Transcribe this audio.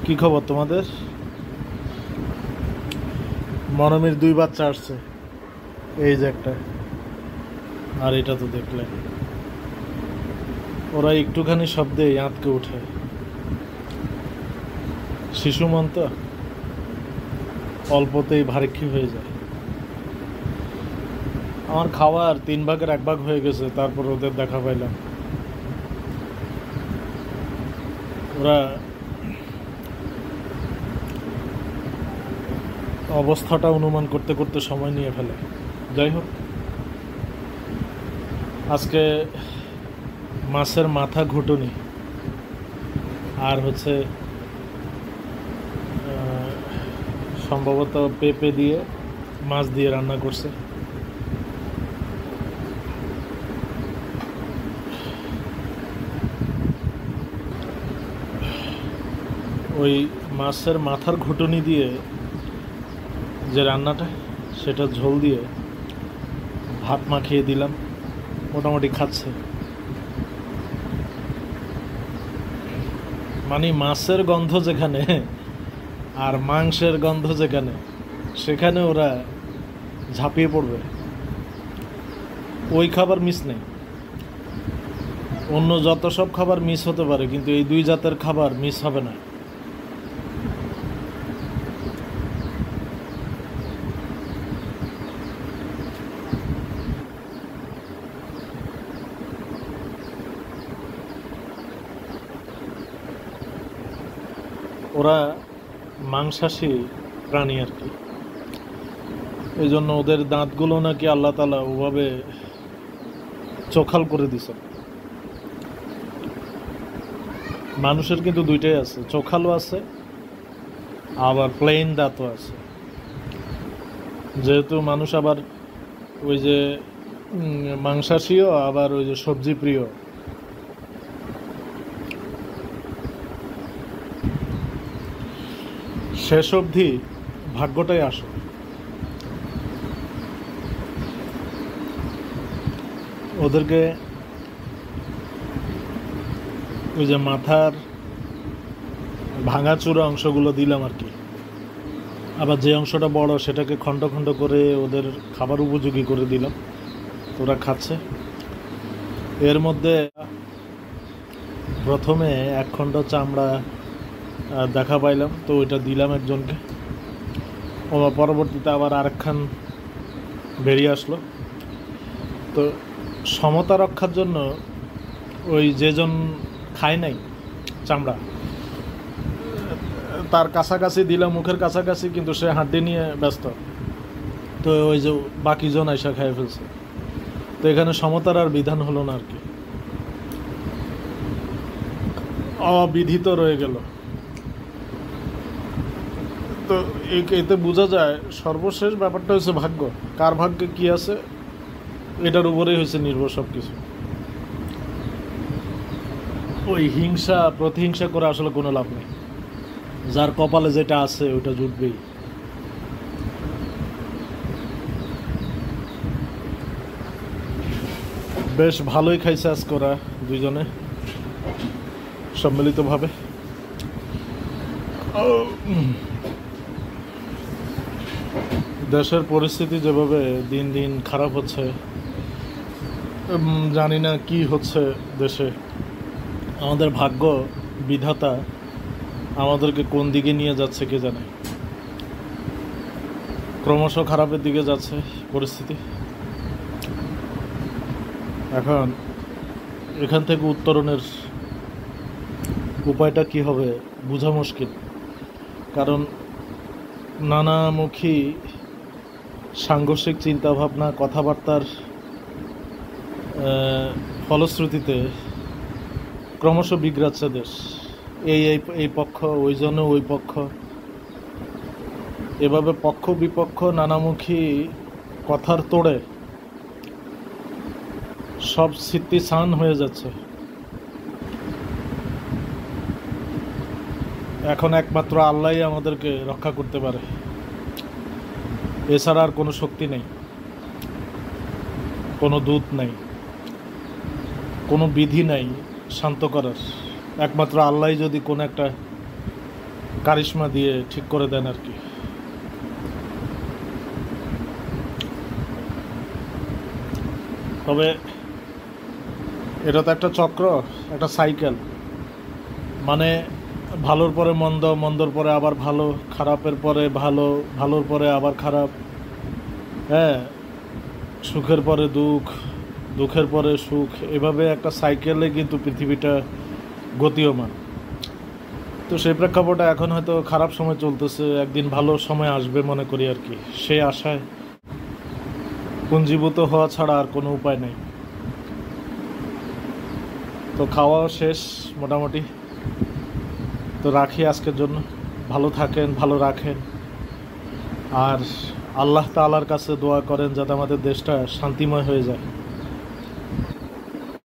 কি খবর তোমাদের? মরমের 2 বাচ্চা আসছে, এই যে একটা, আর এটা তো দেখলে ওরা একটুখানি শব্দে আঁতকে ওঠে। শিশু মন তো অল্পতেই ভারিক্ষী হয়ে যায়। আমার খাওয়ার 3 ভাগের 1 ভাগ হয়ে গেছে, তারপর ওদের দেখা পাইলাম। ওরা অবস্থাটা অনুমান করতে করতে সময় নিয়ে ফেলে। যাই হোক, আজকে মাছের মাথা ঘুটুনি আর হচ্ছে সম্ভবত পেঁপে দিয়ে মাছ দিয়ে রান্না করছে। ওই মাছের মাথার ঘুটুনি দিয়ে যে রান্নাটা, সেটা ঝোল দিয়ে ভাত মাখিয়ে দিলাম, মোটামুটি খাচ্ছে। মানে মাছের গন্ধ যেখানে আর মাংসের গন্ধ যেখানে, সেখানে ওরা ঝাঁপিয়ে পড়বে। ওই খাবার মিস নেই। অন্য যত সব খাবার মিস হতে পারে, কিন্তু এই 2 জাতের খাবার মিস হবে না। ওরা মাংসাশী প্রাণী আর কি, এই জন্য ওদের দাঁতগুলো নাকি আল্লাহ তাআলা ওভাবে চোখাল করে দিছে। মানুষের কিন্তু 2টাই আছে, চোখালও আছে আবার প্লেন দাঁতও আছে। যেহেতু মানুষ আবার ওই যে মাংসাশীও, আবার ওই যে সবজি প্রিয়, শেষ অবধি ভাগ্যটাই আসে। ওদেরকে ওই যে মাথার ভাঙাচুরা অংশগুলো দিলাম আর কি, আবার যে অংশটা বড় সেটাকে খণ্ড খণ্ড করে ওদের খাবার উপযোগী করে দিলাম, ওরা খাচ্ছে। এর মধ্যে প্রথমে 1 খণ্ড চামড়া দেখা পাইলাম, তো ওইটা দিলাম একজনকে। পরবর্তীতে আবার আরেকখান বেরিয়ে আসলো। তো সমতা রক্ষার জন্য ওই যেজন খায় নাই চামড়া, তার কাছাকাছি দিলাম, মুখের কাছাকাছি, কিন্তু সে হাড্ডি নিয়ে ব্যস্ত। তো ওই যে বাকিজন আইসা খাইয়ে ফেলছে। তো এখানে সমতার আর বিধান হলো না আর কি, অবিধিত রয়ে গেল। তো এতে বোঝা যায় সর্বশেষ ব্যাপারটা হচ্ছে ভাগ্য। কার ভাগ্যে কি আছে এটার উপরেই হয়েছে নির্ভর সব কিছু। ওই হিংসা প্রতিহিংসা করে আসলে কোনো লাভ নেই। যার কপালে যেটা আছে ওইটা জুটবেই। বেশ ভালোই খাইছে আজকে ওরা দুইজনে সম্মিলিতভাবে। দেশের পরিস্থিতি যেভাবে দিন দিন খারাপ হচ্ছে, জানি না কি হচ্ছে দেশে। আমাদের ভাগ্য বিধাতা আমাদেরকে কোন দিকে নিয়ে যাচ্ছে কে জানে। ক্রমশ খারাপের দিকে যাচ্ছে পরিস্থিতি। এখন এখান থেকে উত্তরণের উপায়টা কি হবে বোঝা মুশকিল, কারণ নানামুখী সাংঘর্ষিক চিন্তাভাবনা, কথাবার্তার ফলশ্রুতিতে ক্রমশ বিগড়াচ্ছে দেশ। এই পক্ষ, ওই জন্য ওই পক্ষ, এভাবে পক্ষ বিপক্ষ নানামুখী কথার তোড়ে সব ছিত্তিছান হয়ে যাচ্ছে। এখন একমাত্র আল্লাহই আমাদেরকে রক্ষা করতে পারে, এছাড়া আর কোনো শক্তি নেই, কোনো দূত নাই, কোনো বিধি নাই শান্ত করার। একমাত্র আল্লাহই যদি কোনো একটা কারিশমা দিয়ে ঠিক করে দেন আর কি। তবে এটা তো একটা চক্র, একটা সাইকেল, মানে ভালোর পরে মন্দ, মন্দর পরে আবার ভালো, খারাপের পরে ভালো, ভালোর পরে আবার খারাপ, হ্যাঁ, সুখের পরে দুঃখ, দুঃখের পরে সুখ, এভাবে একটা সাইকেলে কিন্তু পৃথিবীটা গতিয়মান। তো সেই প্রেক্ষাপটে এখন হয়তো খারাপ সময় চলতেছে, একদিন ভালো সময় আসবে মনে করি আর কি। সেই আশায় পুঞ্জীভূত হওয়া ছাড়া আর কোনো উপায় নেই। তো খাওয়াও শেষ মোটামুটি, তো রাখি আজকের জন্য। ভালো থাকেন, ভালো রাখেন, আর আল্লাহ তাআলার কাছে দোয়া করেন যাতে আমাদের দেশটা শান্তিময় হয়ে যায়।